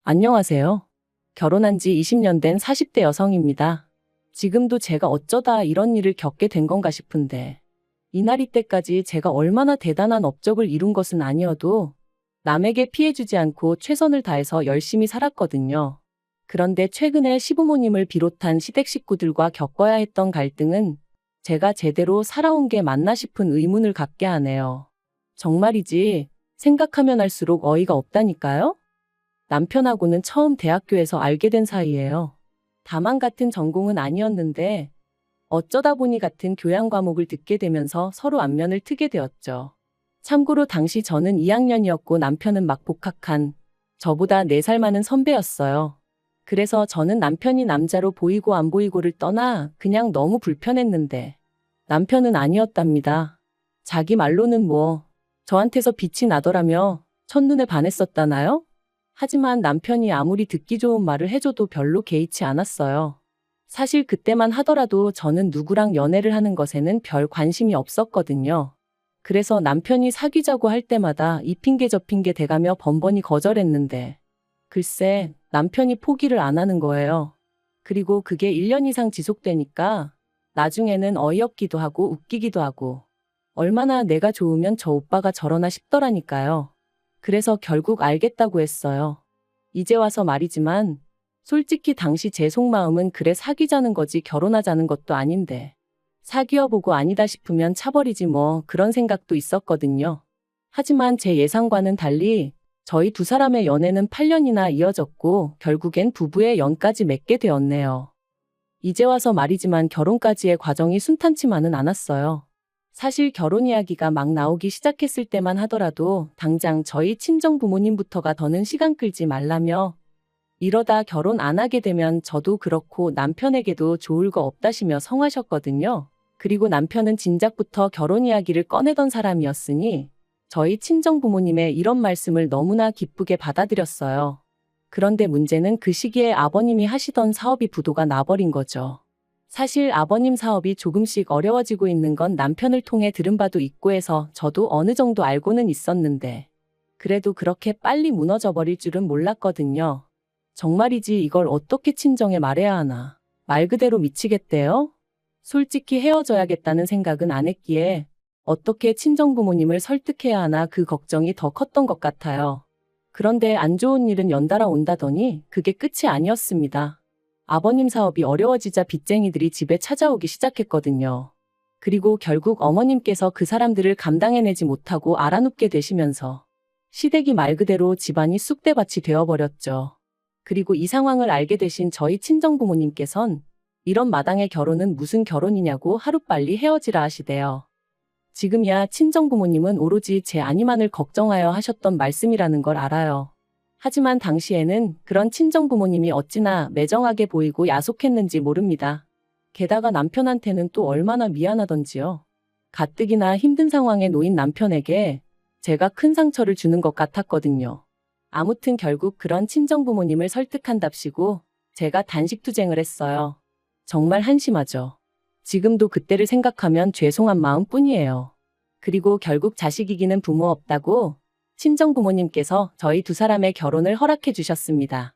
안녕하세요. 결혼한 지 20년 된 40대 여성입니다. 지금도 제가 어쩌다 이런 일을 겪게 된 건가 싶은데, 이날 이때까지 제가 얼마나 대단한 업적을 이룬 것은 아니어도 남에게 피해주지 않고 최선을 다해서 열심히 살았거든요. 그런데 최근에 시부모님을 비롯한 시댁 식구들과 겪어야 했던 갈등은 제가 제대로 살아온 게 맞나 싶은 의문을 갖게 하네요. 정말이지 생각하면 할수록 어이가 없다니까요? 남편하고는 처음 대학교에서 알게 된 사이예요. 다만 같은 전공은 아니었는데 어쩌다 보니 같은 교양 과목을 듣게 되면서 서로 안면을 트게 되었죠. 참고로 당시 저는 2학년이었고 남편은 막 복학한 저보다 4살 많은 선배였어요. 그래서 저는 남편이 남자로 보이고 안 보이고를 떠나 그냥 너무 불편했는데 남편은 아니었답니다. 자기 말로는 저한테서 빛이 나더라며 첫눈에 반했었다나요? 하지만 남편이 아무리 듣기 좋은 말을 해줘도 별로 개의치 않았어요. 사실 그때만 하더라도 저는 누구랑 연애를 하는 것에는 별 관심이 없었거든요. 그래서 남편이 사귀자고 할 때마다 이 핑계 저 핑계 대가며 번번이 거절했는데 글쎄 남편이 포기를 안 하는 거예요. 그리고 그게 1년 이상 지속되니까 나중에는 어이없기도 하고 웃기기도 하고 얼마나 내가 좋으면 저 오빠가 저러나 싶더라니까요. 그래서 결국 알겠다고 했어요. 이제 와서 말이지만 솔직히 당시 제 속마음은 그래 사귀자는 거지 결혼하자는 것도 아닌데 사귀어보고 아니다 싶으면 차버리지 그런 생각도 있었거든요. 하지만 제 예상과는 달리 저희 두 사람의 연애는 8년이나 이어졌고 결국엔 부부의 연까지 맺게 되었네요. 이제 와서 말이지만 결혼까지의 과정이 순탄치만은 않았어요. 사실 결혼 이야기가 막 나오기 시작했을 때만 하더라도 당장 저희 친정 부모님부터가 더는 시간 끌지 말라며 이러다 결혼 안 하게 되면 저도 그렇고 남편에게도 좋을 거 없다시며 성하셨거든요. 그리고 남편은 진작부터 결혼 이야기를 꺼내던 사람이었으니 저희 친정 부모님의 이런 말씀을 너무나 기쁘게 받아들였어요. 그런데 문제는 그 시기에 아버님이 하시던 사업이 부도가 나버린 거죠. 사실 아버님 사업이 조금씩 어려워지고 있는 건 남편을 통해 들은 바도 있고 해서 저도 어느 정도 알고는 있었는데 그래도 그렇게 빨리 무너져 버릴 줄은 몰랐거든요. 정말이지 이걸 어떻게 친정에 말해야 하나. 말 그대로 미치겠대요? 솔직히 헤어져야겠다는 생각은 안 했기에 어떻게 친정 부모님을 설득해야 하나 그 걱정이 더 컸던 것 같아요. 그런데 안 좋은 일은 연달아 온다더니 그게 끝이 아니었습니다. 아버님 사업이 어려워지자 빚쟁이들이 집에 찾아오기 시작했거든요. 그리고 결국 어머님께서 그 사람들을 감당해내지 못하고 알아눕게 되시면서 시댁이 말 그대로 집안이 쑥대밭이 되어버렸죠. 그리고 이 상황을 알게 되신 저희 친정부모님께선 이런 마당의 결혼은 무슨 결혼이냐고 하루빨리 헤어지라 하시대요. 지금이야 친정부모님은 오로지 제 안위만을 걱정하여 하셨던 말씀이라는 걸 알아요. 하지만 당시에는 그런 친정부모님이 어찌나 매정하게 보이고 야속했는지 모릅니다. 게다가 남편한테는 또 얼마나 미안하던지요. 가뜩이나 힘든 상황에 놓인 남편에게 제가 큰 상처를 주는 것 같았거든요. 아무튼 결국 그런 친정부모님을 설득한답시고 제가 단식투쟁을 했어요. 정말 한심하죠. 지금도 그때를 생각하면 죄송한 마음뿐이에요. 그리고 결국 자식 이기는 부모 없다고 친정부모님께서 저희 두 사람의 결혼을 허락해 주셨습니다.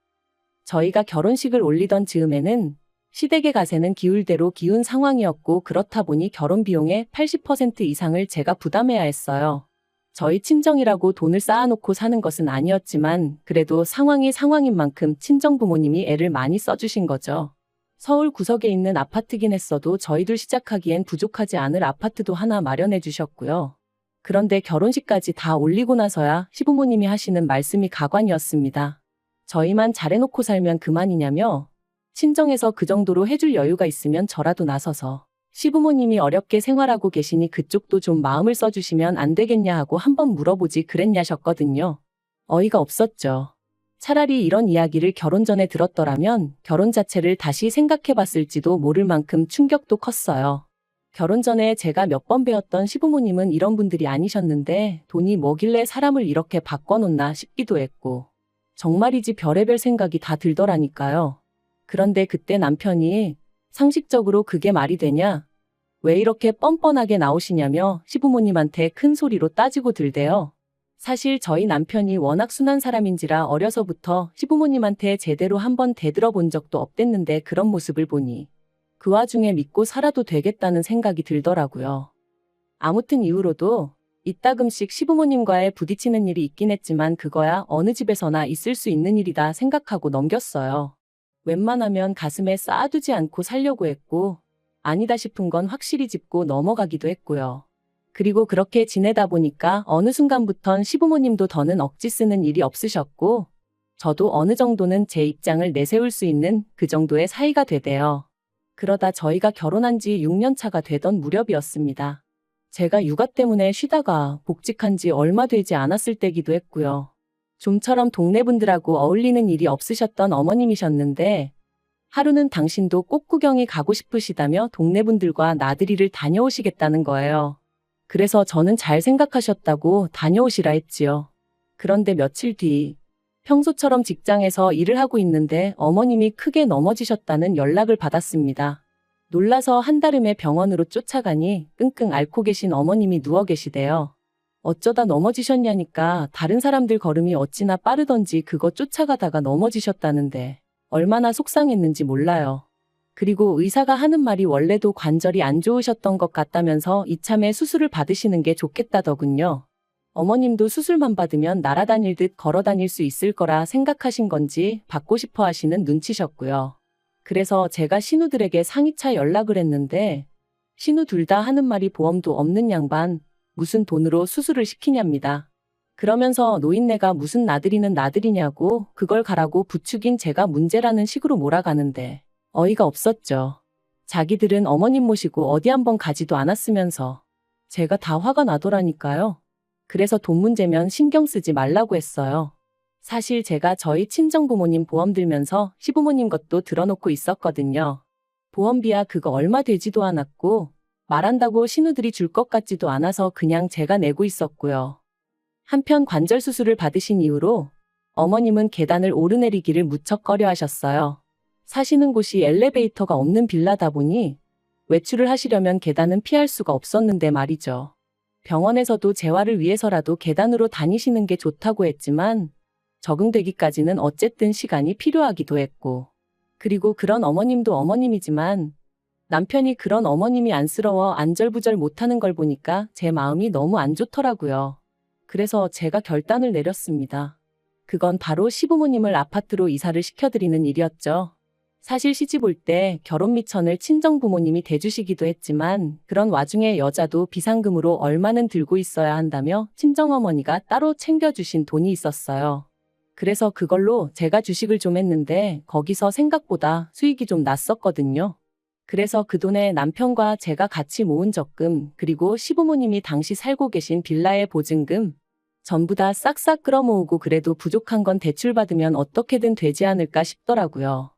저희가 결혼식을 올리던 즈음에는 시댁의 가세는 기울 대로 기운 상황이었고 그렇다 보니 결혼 비용의 80% 이상을 제가 부담해야 했어요. 저희 친정이라고 돈을 쌓아놓고 사는 것은 아니었지만 그래도 상황이 상황인 만큼 친정부모님이 애를 많이 써주신 거죠. 서울 구석에 있는 아파트긴 했어도 저희들 시작하기엔 부족하지 않을 아파트도 하나 마련해 주셨고요. 그런데 결혼식까지 다 올리고 나서야 시부모님이 하시는 말씀이 가관이었습니다. 저희만 잘해놓고 살면 그만이냐며 친정에서 그 정도로 해줄 여유가 있으면 저라도 나서서 시부모님이 어렵게 생활하고 계시니 그쪽도 좀 마음을 써주시면 안 되겠냐 하고 한번 물어보지 그랬냐셨거든요. 어이가 없었죠. 차라리 이런 이야기를 결혼 전에 들었더라면 결혼 자체를 다시 생각해봤을지도 모를 만큼 충격도 컸어요. 결혼 전에 제가 몇 번 배웠던 시부모님은 이런 분들이 아니셨는데 돈이 뭐길래 사람을 이렇게 바꿔놓나 싶기도 했고 정말이지 별의별 생각이 다 들더라니까요. 그런데 그때 남편이 상식적으로 그게 말이 되냐? 왜 이렇게 뻔뻔하게 나오시냐며 시부모님한테 큰 소리로 따지고 들대요. 사실 저희 남편이 워낙 순한 사람인지라 어려서부터 시부모님한테 제대로 한번 대들어본 적도 없댔는데 그런 모습을 보니 그 와중에 믿고 살아도 되겠다는 생각이 들더라고요. 아무튼 이후로도 이따금씩 시부모님과의 부딪히는 일이 있긴 했지만 그거야 어느 집에서나 있을 수 있는 일이다 생각하고 넘겼어요. 웬만하면 가슴에 쌓아두지 않고 살려고 했고 아니다 싶은 건 확실히 짚고 넘어가기도 했고요. 그리고 그렇게 지내다 보니까 어느 순간부턴 시부모님도 더는 억지 쓰는 일이 없으셨고 저도 어느 정도는 제 입장을 내세울 수 있는 그 정도의 사이가 되대요. 그러다 저희가 결혼한 지 6년 차가 되던 무렵이었습니다. 제가 육아 때문에 쉬다가 복직한 지 얼마 되지 않았을 때기도 했고요. 좀처럼 동네 분들하고 어울리는 일이 없으셨던 어머님이셨는데 하루는 당신도 꽃 구경이 가고 싶으시다며 동네 분들과 나들이를 다녀오시겠다는 거예요. 그래서 저는 잘 생각하셨다고 다녀오시라 했지요. 그런데 며칠 뒤 평소처럼 직장에서 일을 하고 있는데 어머님이 크게 넘어지셨다는 연락을 받았습니다. 놀라서 한달음에 병원으로 쫓아가니 끙끙 앓고 계신 어머님이 누워 계시대요. 어쩌다 넘어지셨냐니까 다른 사람들 걸음이 어찌나 빠르던지 그거 쫓아가다가 넘어지셨다는데 얼마나 속상했는지 몰라요. 그리고 의사가 하는 말이 원래도 관절이 안 좋으셨던 것 같다면서 이참에 수술을 받으시는 게 좋겠다더군요. 어머님도 수술만 받으면 날아다닐 듯 걸어다닐 수 있을 거라 생각하신 건지 받고 싶어 하시는 눈치셨고요. 그래서 제가 신우들에게 상의차 연락을 했는데 신우 둘 다 하는 말이 보험도 없는 양반 무슨 돈으로 수술을 시키냐입니다. 그러면서 노인네가 무슨 나들이는 나들이냐고 그걸 가라고 부추긴 제가 문제라는 식으로 몰아가는데 어이가 없었죠. 자기들은 어머님 모시고 어디 한번 가지도 않았으면서 제가 다 화가 나더라니까요. 그래서 돈 문제면 신경 쓰지 말라고 했어요. 사실 제가 저희 친정부모님 보험 들면서 시부모님 것도 들어놓고 있었거든요. 보험비야 그거 얼마 되지도 않았고 말한다고 신우들이 줄 것 같지도 않아서 그냥 제가 내고 있었고요. 한편 관절 수술을 받으신 이후로 어머님은 계단을 오르내리기를 무척 꺼려 하셨어요. 사시는 곳이 엘리베이터가 없는 빌라다 보니 외출을 하시려면 계단은 피할 수가 없었는데 말이죠. 병원에서도 재활을 위해서라도 계단으로 다니시는 게 좋다고 했지만 적응되기까지는 어쨌든 시간이 필요하기도 했고 그리고 그런 어머님도 어머님이지만 남편이 그런 어머님이 안쓰러워 안절부절 못하는 걸 보니까 제 마음이 너무 안 좋더라고요. 그래서 제가 결단을 내렸습니다. 그건 바로 시부모님을 아파트로 이사를 시켜드리는 일이었죠. 사실 시집 올 때 결혼 미천을 친정부모님이 대주시기도 했지만 그런 와중에 여자도 비상금으로 얼마는 들고 있어야 한다며 친정어머니가 따로 챙겨주신 돈이 있었어요. 그래서 그걸로 제가 주식을 좀 했는데 거기서 생각보다 수익이 좀 났었거든요. 그래서 그 돈에 남편과 제가 같이 모은 적금 그리고 시부모님이 당시 살고 계신 빌라의 보증금 전부 다 싹싹 끌어모으고 그래도 부족한 건 대출받으면 어떻게든 되지 않을까 싶더라고요.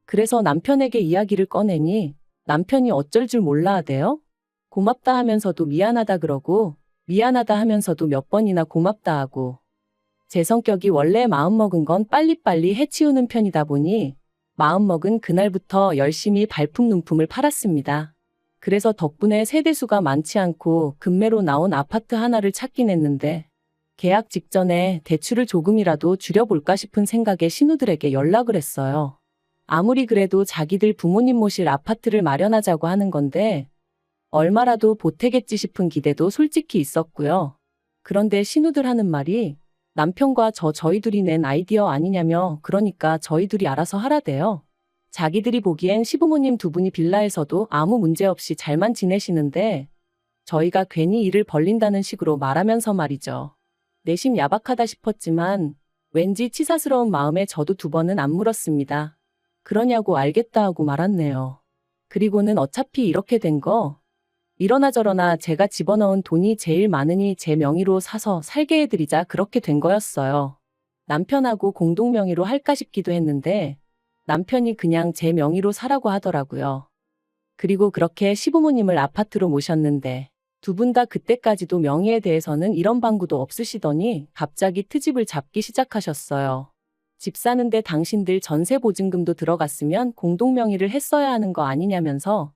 그래서 남편에게 이야기를 꺼내니 남편이 어쩔 줄 몰라 하대요. 고맙다 하면서도 미안하다 그러고 미안하다 하면서도 몇 번이나 고맙다 하고 제 성격이 원래 마음먹은 건 빨리빨리 해치우는 편이다 보니 마음먹은 그날부터 열심히 발품 눈품을 팔았습니다. 그래서 덕분에 세대수가 많지 않고 급매로 나온 아파트 하나를 찾긴 했는데 계약 직전에 대출을 조금이라도 줄여볼까 싶은 생각에 신우들에게 연락을 했어요. 아무리 그래도 자기들 부모님 모실 아파트를 마련하자고 하는 건데 얼마라도 보태겠지 싶은 기대도 솔직히 있었고요. 그런데 신우들 하는 말이 남편과 저희 둘이 낸 아이디어 아니냐며 그러니까 저희 둘이 알아서 하라대요. 자기들이 보기엔 시부모님 두 분이 빌라에서도 아무 문제 없이 잘만 지내시는데 저희가 괜히 일을 벌린다는 식으로 말하면서 말이죠. 내심 야박하다 싶었지만 왠지 치사스러운 마음에 저도 두 번은 안 물었습니다. 그러냐고 알겠다 하고 말았네요. 그리고는 어차피 이렇게 된 거 이러나 저러나 제가 집어넣은 돈이 제일 많으니 제 명의로 사서 살게 해드리자 그렇게 된 거였어요. 남편하고 공동 명의로 할까 싶기도 했는데 남편이 그냥 제 명의로 사라고 하더라고요. 그리고 그렇게 시부모님을 아파트로 모셨는데 두 분 다 그때까지도 명의에 대해서는 이런 방구도 없으시더니 갑자기 트집을 잡기 시작하셨어요. 집 사는데 당신들 전세 보증금도 들어갔으면 공동 명의를 했어야 하는 거 아니냐면서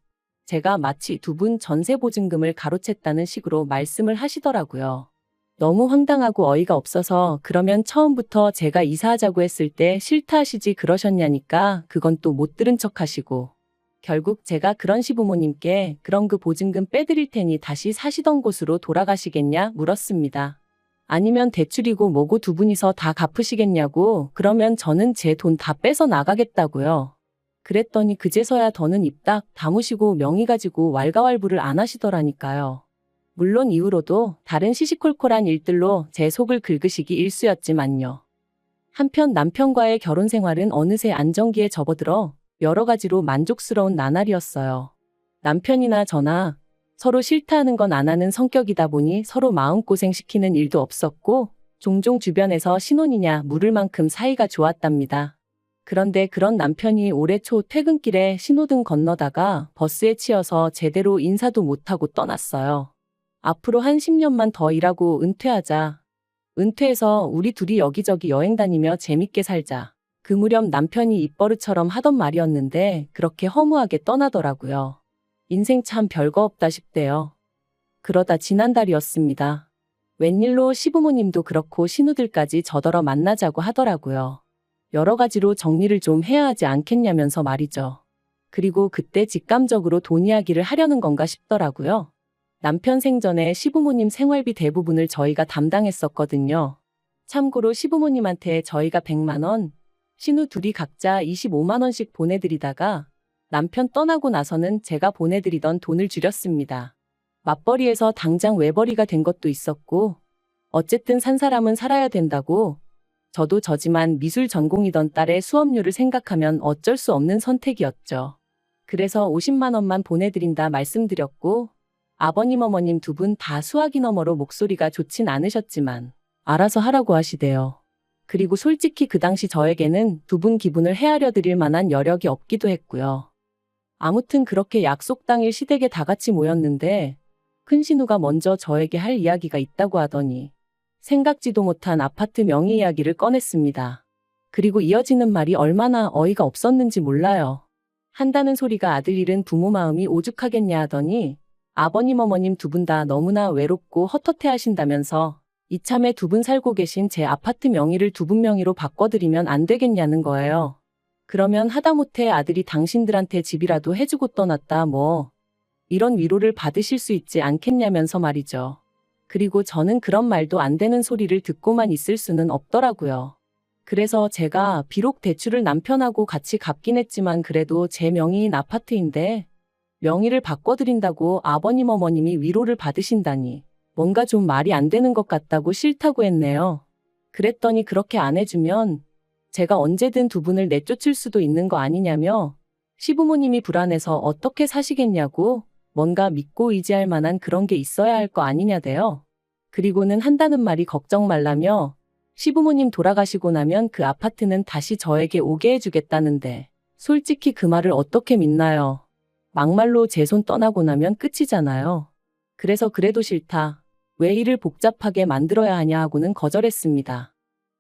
제가 마치 두 분 전세 보증금을 가로챘다는 식으로 말씀을 하시더라고요. 너무 황당하고 어이가 없어서 그러면 처음부터 제가 이사하자고 했을 때 싫다 하시지 그러셨냐니까 그건 또 못 들은 척 하시고 결국 제가 그런 시부모님께 그럼 그 보증금 빼드릴 테니 다시 사시던 곳으로 돌아가시겠냐 물었습니다. 아니면 대출이고 뭐고 두 분이서 다 갚으시겠냐고 그러면 저는 제 돈 다 빼서 나가겠다고요. 그랬더니 그제서야 더는 입 딱 다무시고 명의 가지고 왈가왈부를 안 하시더라니까요. 물론 이후로도 다른 시시콜콜한 일들로 제 속을 긁으시기 일쑤였지만요. 한편 남편과의 결혼 생활은 어느새 안정기에 접어들어 여러 가지로 만족스러운 나날이었어요. 남편이나 저나 서로 싫다 하는 건 안 하는 성격이다 보니 서로 마음고생시키는 일도 없었고 종종 주변에서 신혼이냐 물을 만큼 사이가 좋았답니다. 그런데 그런 남편이 올해 초 퇴근길에 신호등 건너다가 버스에 치여서 제대로 인사도 못하고 떠났어요. 앞으로 한 10년만 더 일하고 은퇴하자. 은퇴해서 우리 둘이 여기저기 여행 다니며 재밌게 살자. 그 무렵 남편이 입버릇처럼 하던 말이었는데 그렇게 허무하게 떠나더라고요. 인생 참 별거 없다 싶대요. 그러다 지난달이었습니다. 웬일로 시부모님도 그렇고 신우들까지 저더러 만나자고 하더라고요. 여러 가지로 정리를 좀 해야 하지 않겠냐면서 말이죠. 그리고 그때 직감적으로 돈 이야기를 하려는 건가 싶더라고요. 남편 생전에 시부모님 생활비 대부분을 저희가 담당했었거든요. 참고로 시부모님한테 저희가 100만 원, 신우 둘이 각자 25만 원씩 보내드리다가 남편 떠나고 나서는 제가 보내드리던 돈을 줄였습니다. 맞벌이에서 당장 외벌이가 된 것도 있었고 어쨌든 산 사람은 살아야 된다고 저도 저지만 미술 전공이던 딸의 수업료를 생각하면 어쩔 수 없는 선택이었죠. 그래서 50만 원만 보내드린다 말씀드렸고 아버님 어머님 두 분 다 수화기 너머로 목소리가 좋진 않으셨지만 알아서 하라고 하시대요. 그리고 솔직히 그 당시 저에게는 두 분 기분을 헤아려 드릴 만한 여력이 없기도 했고요. 아무튼 그렇게 약속 당일 시댁에 다 같이 모였는데 큰 신우가 먼저 저에게 할 이야기가 있다고 하더니 생각지도 못한 아파트 명의 이야기를 꺼냈습니다. 그리고 이어지는 말이 얼마나 어이가 없었는지 몰라요. 한다는 소리가 아들 잃은 부모 마음이 오죽하겠냐 하더니 아버님 어머님 두 분 다 너무나 외롭고 헛헛해 하신다면서 이참에 두 분 살고 계신 제 아파트 명의를 두 분 명의로 바꿔드리면 안 되겠냐는 거예요. 그러면 하다못해 아들이 당신들한테 집이라도 해주고 떠났다 뭐 이런 위로를 받으실 수 있지 않겠냐면서 말이죠. 그리고 저는 그런 말도 안 되는 소리를 듣고만 있을 수는 없더라고요. 그래서 제가 비록 대출을 남편하고 같이 갚긴 했지만 그래도 제 명의인 아파트인데 명의를 바꿔드린다고 아버님 어머님이 위로를 받으신다니 뭔가 좀 말이 안 되는 것 같다고 싫다고 했네요. 그랬더니 그렇게 안 해주면 제가 언제든 두 분을 내쫓을 수도 있는 거 아니냐며 시부모님이 불안해서 어떻게 사시겠냐고 뭔가 믿고 의지할 만한 그런 게 있어야 할 거 아니냐대요. 그리고는 한다는 말이 걱정 말라며 시부모님 돌아가시고 나면 그 아파트는 다시 저에게 오게 해주겠다는데 솔직히 그 말을 어떻게 믿나요? 막말로 제 손 떠나고 나면 끝이잖아요. 그래서 그래도 싫다. 왜 일을 복잡하게 만들어야 하냐 하고는 거절했습니다.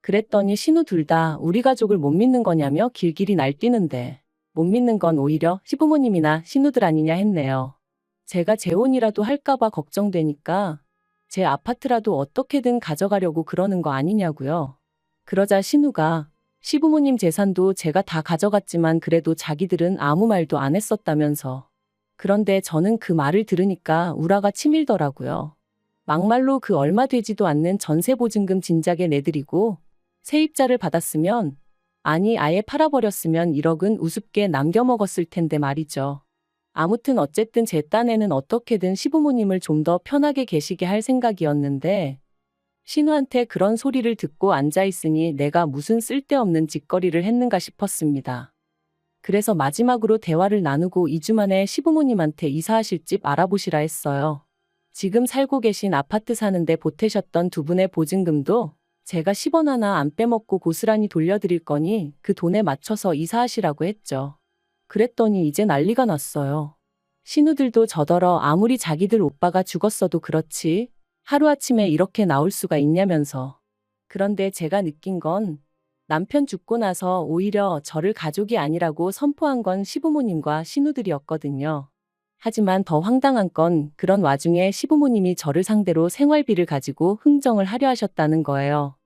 그랬더니 신우 둘 다 우리 가족을 못 믿는 거냐며 길길이 날뛰는데 못 믿는 건 오히려 시부모님이나 신우들 아니냐 했네요. 제가 재혼이라도 할까봐 걱정되니까 제 아파트라도 어떻게든 가져가려고 그러는 거 아니냐고요. 그러자 신우가 시부모님 재산도 제가 다 가져갔지만 그래도 자기들은 아무 말도 안 했었다면서. 그런데 저는 그 말을 들으니까 우라가 치밀더라고요. 막말로 그 얼마 되지도 않는 전세보증금 진작에 내드리고 세입자를 받았으면 아니 아예 팔아버렸으면 1억은 우습게 남겨먹었을 텐데 말이죠. 아무튼 어쨌든 제 딴에는 어떻게든 시부모님을 좀 더 편하게 계시게 할 생각이었는데 신우한테 그런 소리를 듣고 앉아있으니 내가 무슨 쓸데없는 짓거리를 했는가 싶었습니다. 그래서 마지막으로 대화를 나누고 2주 만에 시부모님한테 이사하실 집 알아보시라 했어요. 지금 살고 계신 아파트 사는데 보태셨던 두 분의 보증금도 제가 10원 하나 안 빼먹고 고스란히 돌려드릴 거니 그 돈에 맞춰서 이사하시라고 했죠. 그랬더니 이제 난리가 났어요. 신우들도 저더러 아무리 자기들 오빠가 죽었어도 그렇지 하루아침에 이렇게 나올 수가 있냐면서. 그런데 제가 느낀 건 남편 죽고 나서 오히려 저를 가족이 아니라고 선포한 건 시부모님과 신우들이었거든요. 하지만 더 황당한 건 그런 와중에 시부모님이 저를 상대로 생활비를 가지고 흥정을 하려 하셨다는 거예요.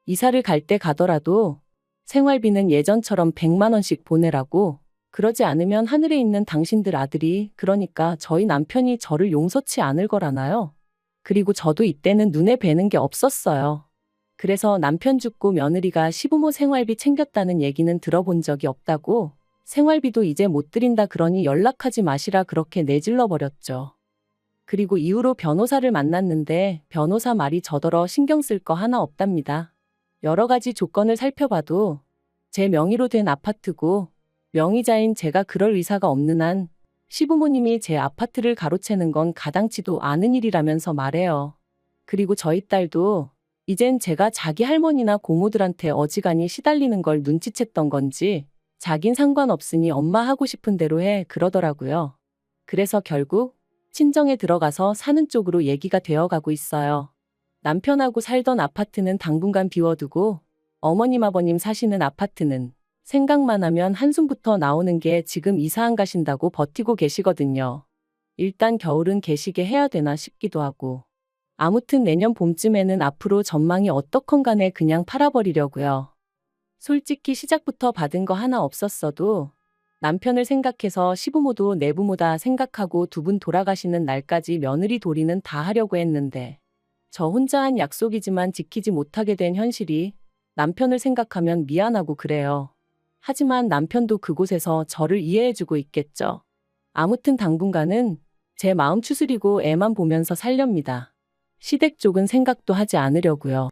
이사를 갈 때 가더라도 생활비는 예전처럼 100만 원씩 보내라고, 그러지 않으면 하늘에 있는 당신들 아들이, 그러니까 저희 남편이 저를 용서치 않을 거라나요? 그리고 저도 이때는 눈에 뵈는 게 없었어요. 그래서 남편 죽고 며느리가 시부모 생활비 챙겼다는 얘기는 들어본 적이 없다고, 생활비도 이제 못 드린다 그러니 연락하지 마시라 그렇게 내질러 버렸죠. 그리고 이후로 변호사를 만났는데 변호사 말이 저더러 신경 쓸 거 하나 없답니다. 여러 가지 조건을 살펴봐도 제 명의로 된 아파트고 명의자인 제가 그럴 의사가 없는 한 시부모님이 제 아파트를 가로채는 건 가당치도 않은 일이라면서 말해요. 그리고 저희 딸도 이젠 제가 자기 할머니나 고모들한테 어지간히 시달리는 걸 눈치챘던 건지 자긴 상관없으니 엄마 하고 싶은 대로 해 그러더라고요. 그래서 결국 친정에 들어가서 사는 쪽으로 얘기가 되어가고 있어요. 남편하고 살던 아파트는 당분간 비워두고 어머님 아버님 사시는 아파트는 생각만 하면 한숨부터 나오는 게 지금 이사 안 가신다고 버티고 계시거든요. 일단 겨울은 계시게 해야 되나 싶기도 하고. 아무튼 내년 봄쯤에는 앞으로 전망이 어떻건 간에 그냥 팔아버리려고요. 솔직히 시작부터 받은 거 하나 없었어도 남편을 생각해서 시부모도 내부모다 생각하고 두 분 돌아가시는 날까지 며느리 도리는 다 하려고 했는데 저 혼자 한 약속이지만 지키지 못하게 된 현실이 남편을 생각하면 미안하고 그래요. 하지만 남편도 그곳에서 저를 이해해주고 있겠죠. 아무튼 당분간은 제 마음 추스리고 애만 보면서 살렵니다. 시댁 쪽은 생각도 하지 않으려고요.